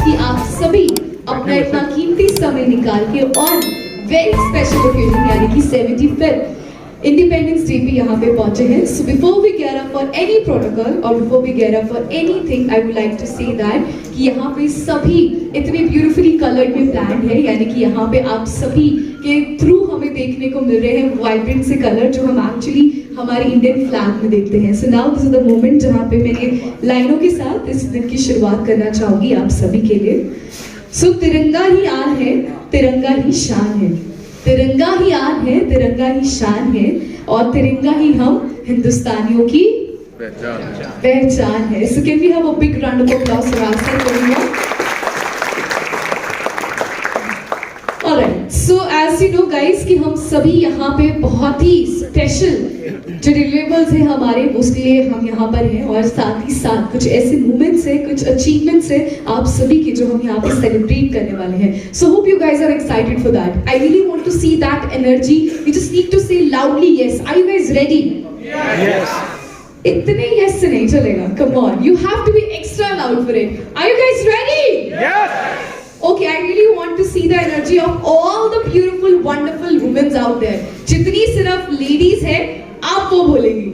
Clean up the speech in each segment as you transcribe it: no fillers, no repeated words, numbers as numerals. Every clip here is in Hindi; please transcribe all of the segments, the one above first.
कि आप सभी अपना इतना कीमती समय निकाल के और वेरी स्पेशल ओकेजन यानी कि 75th इंडिपेंडेंस डे पे यहाँ पे पहुंचे हैं. So before we get up for any protocol और before we get up for anything I would like to say that कि यहाँ पे सभी इतने ब्यूटीफुली कलर्ड में प्लान है, यानी कि यहाँ पे आप सभी के थ्रू हमें देखने को मिल रहे हैं वाइब्रेंट से कलर जो हम एक्चुअली हमारे इंडियन फ्लैग में देखते हैं. So now this is the moment जहाँ पे मैंने लाइनों के साथ इस दिन की शुरुआत करना चाहूंगी आप सभी के लिए. सो तिरंगा ही आन है, तिरंगा ही शान है, तिरंगा ही आन है, तिरंगा ही शान है और तिरंगा ही हम हिंदुस्तानियों की पहचान है. So can we have a big round of applause for our. Alright, so as you know guys कि हम सभी यहाँ पे बहुत ही स्पेशल जो डिलीवरेबल्स हैं हमारे उसके लिए हम यहाँ पर हैं और साथ ही साथ कुछ ऐसे मोमेंट्स हैं, कुछ अचीवमेंट्स हैं आप सभी के जो हम यहाँ पे सेलिब्रेट करने वाले हैं. So hope you guys are excited for that. I really want to see that energy. You just need to say loudly yes. Are you guys ready? Yes. इतने यस से नहीं चलेगा. Come on, you have to be extra loud for it. Are you guys ready? Yes. Okay, I really want to see the energy of all the beautiful, wonderful women out there. जितनी सिर्फ ladies है, आप वो बोलेंगी.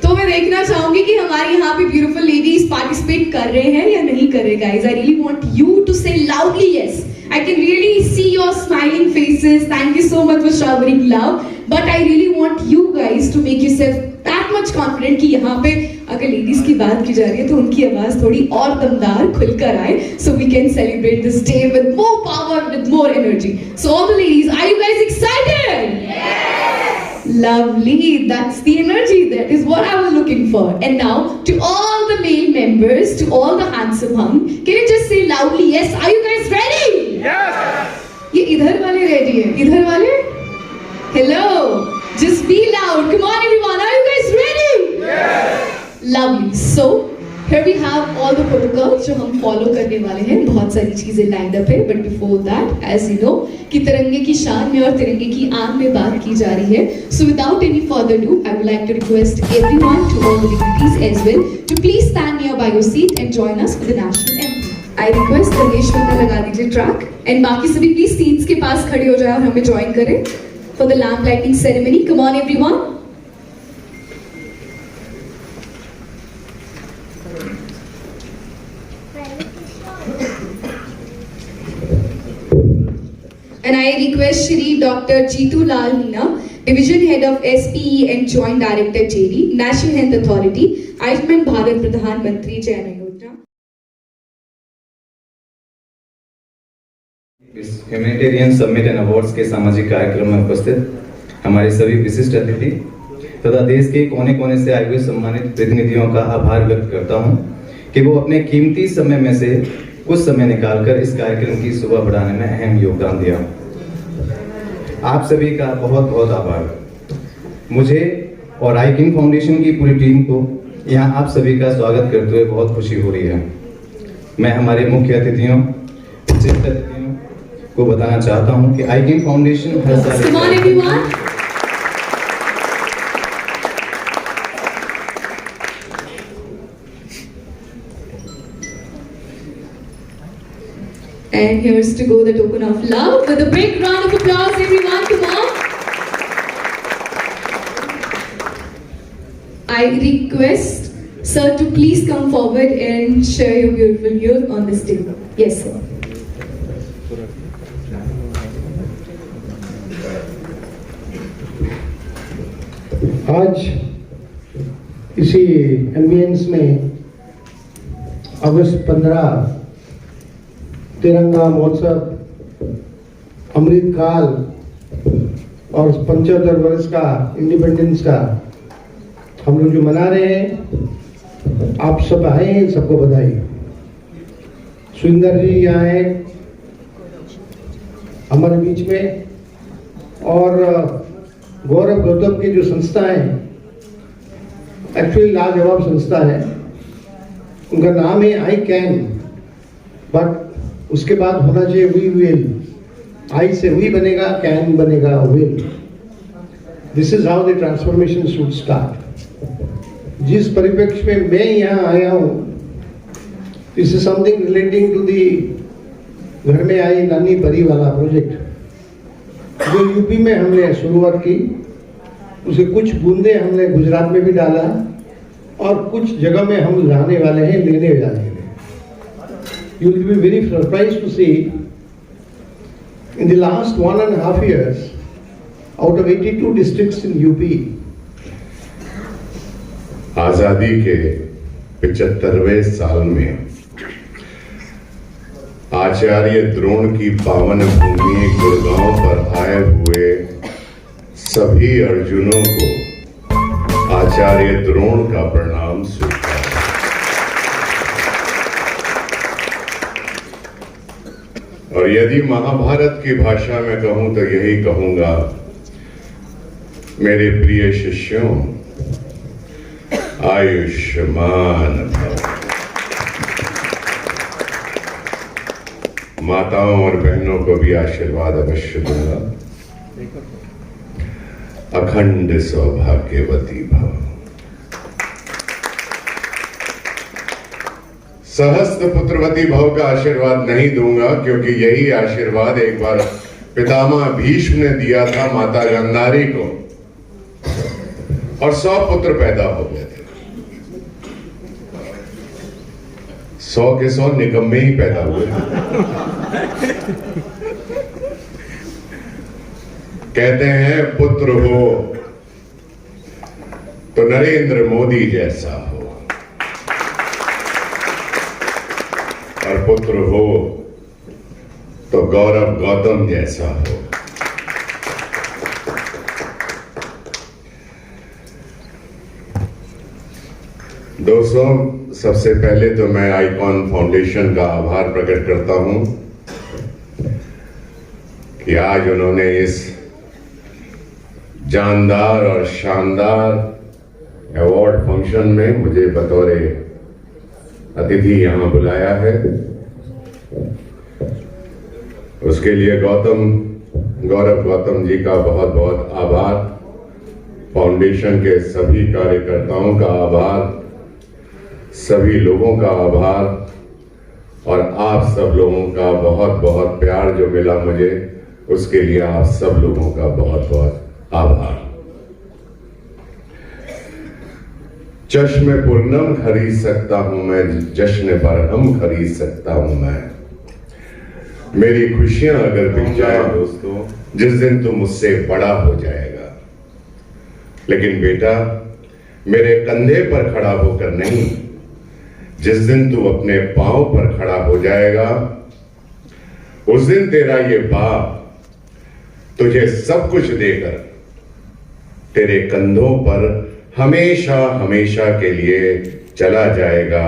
तो मैं देखना चाहूंगी कि हमारे यहाँ पे beautiful ladies participate कर रहे हैं या नहीं कर रहे guys. I really want you to say loudly yes. I can really see your smiling faces. Thank you so much for showering love. But I really want you guys to make yourself that much confident कि यहाँ पे अगर लेडीज की बात की जा रही है तो उनकी आवाज थोड़ी और दमदार खुलकर आए. So we can celebrate this day with more power, with more energy. So all the ladies, are you guys excited? Yes. Lovely. That's the energy. That is what I was looking for. And now to all the male members, to all the handsome hung, can you just say loudly yes? Are you guys ready? Yes. ये इधर वाले रेडी है, इधर वाले hello, just be loud. Come on everyone, are you guys ready? Yes. Lovely. So here we have all the protocols जो हम follow करने वाले हैं. बहुत सारी चीजें lined up है, but before that, as you know, कि तिरंगे की शान में और तिरंगे की आन में बात की जा रही है. So without any further ado, I would like to request everyone, to all the dignitaries as well, to please stand near by your seat and join us for the national anthem. I request Ganesh वंदना लगा दीजिए ट्रैक and बाकी सभी प्लीज सीट्स के पास खड़े हो जाए और हमें ज्वाइन करें for the lamp lighting ceremony. Come on everyone. And I request Shri Dr. Jeetu Lal Meena, Division Head of SPE and Joint Director JD, National Health Authority, Ayushman Bharat Pradhan Mantri Jan Yojana. इस ह्यूमैनिटेरियन समिट एंड अवार्ड्स के सामाजिक कार्यक्रम में उपस्थित हमारे सभी विशिष्ट अतिथि तथा देश के कोने कोने से आए हुए सम्मानित प्रतिनिधियों का आभार व्यक्त करता हूं कि वो अपने कीमती समय में से कुछ समय निकालकर इस कार्यक्रम की शोभा बढ़ाने में अहम योगदान दिया. आप सभी का बहुत बहुत आभार. मुझे और आई किंग फाउंडेशन की पूरी टीम को यहाँ आप सभी का स्वागत करते हुए बहुत खुशी हो रही है. मैं हमारे मुख्य अतिथियों को बताना चाहता हूं कि आई किंग फाउंडेशन हर साल And here's to go the token of love with a big round of applause everyone. Come on. I request sir to please come forward and share your beautiful news on this day. Yes sir. आज इसी एम्बियंस में अगस्त 15 तिरंगा महोत्सव, अमृत काल और 75 वर्ष का इंडिपेंडेंस का हम लोग जो मना रहे हैं, आप सब आए हैं, सबको बधाई. सुंदर जी यहाँ हैं हमारे बीच में और गौरव गौतम की जो संस्था है, एक्चुअली लाजवाब संस्था है. उनका नाम है आई कैन, बट उसके बाद होना चाहिए वी विल. आई से वी बनेगा, कैन बनेगा will. This is how the transformation should start. जिस परिप्रेक्ष्य में मैं यहाँ आया हूँ, this is something relating to the घर में आई नानी परी वाला प्रोजेक्ट जो यूपी में हमने शुरुआत की, उसे कुछ बूंदे हमने गुजरात में भी डाला और कुछ जगह में हम लाने वाले हैं, लेने वाले हैं। You will be very surprised to see in the last 1.5 years, out of 82 districts in UP, आजादी के 75वें साल में आचार्य द्रोण की पावन भूमि गुड़गांव पर आए हुए सभी अर्जुनों को आचार्य द्रोण का प्रणाम स्वीकार। और यदि महाभारत की भाषा में कहूं तो यही कहूंगा, मेरे प्रिय शिष्यों, आयुष्मान भव। माताओं और बहनों को भी आशीर्वाद अवश्य दूंगा। अखंड सौभाग्यवती भव। सहस्त्र पुत्रवती भव का आशीर्वाद नहीं दूंगा, क्योंकि यही आशीर्वाद एक बार पितामह भीष्म ने दिया था माता गांधारी को, और 100 पुत्र पैदा हो गए थे। 100 के 100 निकम्मे ही पैदा हुए। कहते हैं पुत्र हो तो नरेंद्र मोदी जैसा हो, और पुत्र हो तो गौरव गौतम जैसा हो। दोस्तों, सबसे पहले तो मैं आईकॉन फाउंडेशन का आभार प्रकट करता हूं कि आज उन्होंने इस जानदार और शानदार अवार्ड फंक्शन में मुझे बतौर अतिथि यहां बुलाया है। उसके लिए गौरव गौतम जी का बहुत बहुत आभार, फाउंडेशन के सभी कार्यकर्ताओं का आभार, सभी लोगों का आभार, और आप सब लोगों का बहुत बहुत प्यार जो मिला मुझे, उसके लिए आप सब लोगों का बहुत बहुत आभार। चश्मे पूर्णम खरीद सकता हूं मैं, जश्न बरहम खरीद सकता हूं मैं। मेरी खुशियां अगर बिक जाए दोस्तों, जिस दिन तू मुझसे बड़ा हो जाएगा। लेकिन बेटा, मेरे कंधे पर खड़ा होकर नहीं, जिस दिन तू अपने पांव पर खड़ा हो जाएगा, उस दिन तेरा ये बाप तुझे सब कुछ देकर तेरे कंधों पर हमेशा हमेशा के लिए चला जाएगा,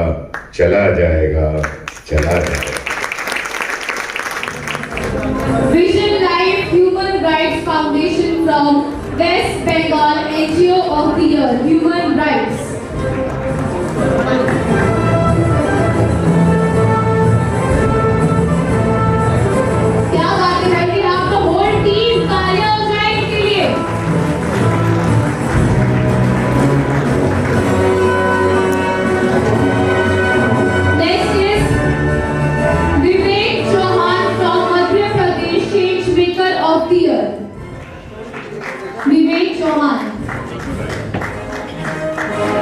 चला जाएगा, चला जाएगा। Vision Life Human Rights Foundation from West Bengal, NGO of the Year, Human Rights. क्या बात है भाई, आपका होल टीम तालियां हो जाए इसके लिए। Next is Vivek Chauhan from Madhya Pradesh, Change Maker of the Year. विवेक चौहान,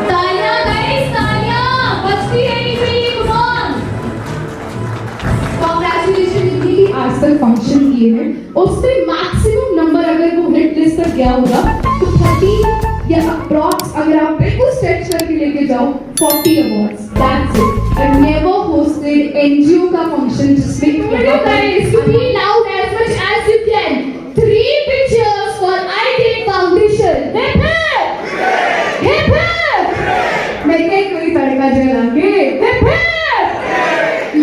तालियां गाइस, तालियां बजती रहनी चाहिए, come on. Congratulations जितनी भी आजकल फंक्शन किए हैं, उससे मैक्सिमम नंबर अगर वो हिट लिस्ट तक गया होगा तो 30 या अप्रॉक्स, अगर आप बिल्कुल स्ट्रेच करके लेके जाओ, 40 awards. That's it. I never hosted NGO का फंक्शन जिसमें guys, you be loud as much as you can. 3 pictures for iTech Foundation. Hip hip! Hip hip! मैं कोई तड़का जला के Hip hip!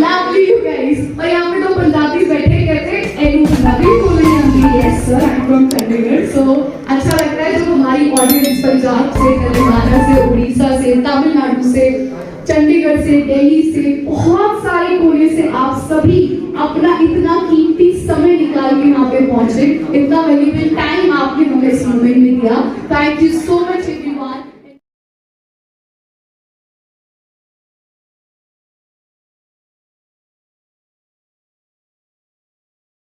Lovely you guys. और यहाँ पे 2 पंजाबी बैठे कहते एनु पंजाबी बोलने आती है। Yes sir, I am from Chandigarh. So अच्छा लगता है जब हमारी ऑडियंस पंजाब से, तेलंगाना से, उड़ीसा से, तमिलनाडु से, चंडीगढ़ से, दिल्ली से, बहुत सारे कोने से आप सभी अपना इतना कीमती समय निकाल के यहाँ पे पहुंचे, इतना वैल्यूएबल टाइम आपने हमें इस मोमेंट में दिया। Thank you so much.